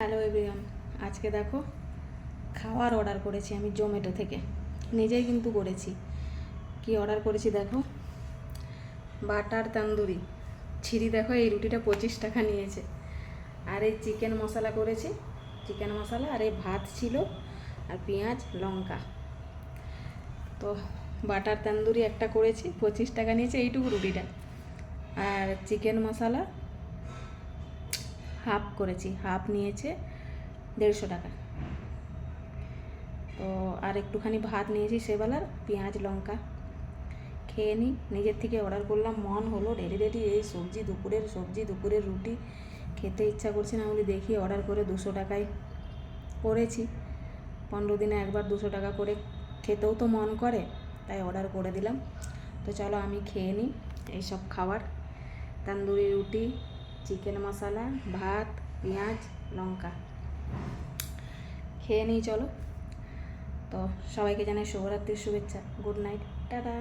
Hello everyone, আজকে দেখো খাওয়ার অর্ডার করেছি আমি জোম্যাটো থেকে। নিজেই কিন্তু করেছি। কি অর্ডার করেছি দেখো, বাটার তন্দুরি ছিরি। দেখো এই রুটিটা 25 টাকা নিয়েছে। আর এই চিকেন মশলা করেছি, চিকেন মশলা। আর এই ভাত ছিল, আর পেঁয়াজ লঙ্কা। তো বাটার তন্দুরি একটা করেছি, 25 টাকা নিয়েছে এইটুকু রুটিটা। আর চিকেন মশলা হাফ করেছি, হাফ নিয়েছে 150 টাকা। তো আর একটুখানি ভাত নিয়েছি সেবেলার, পেঁয়াজ লঙ্কা। খেয়ে নিই। নিজের থেকে অর্ডার করলাম, মন হলো রেডি রেডি এই সবজি দুপুরের রুটি খেতে ইচ্ছা করছে না বলে দেখি অর্ডার করে 200 টাকায় করেছি। 15 দিনে একবার 200 টাকা করে খেতেও তো মন করে, তাই অর্ডার করে দিলাম। তো চলো আমি খেয়ে নিই এইসব খাবার, তন্দুরি রুটি, চিকেন মশলা, ভাত, পেঁয়াজ লঙ্কা। খেয়ে নিই চলো। তো সবাইকে জানাই শুভরাত্রির শুভেচ্ছা। Good night, tata.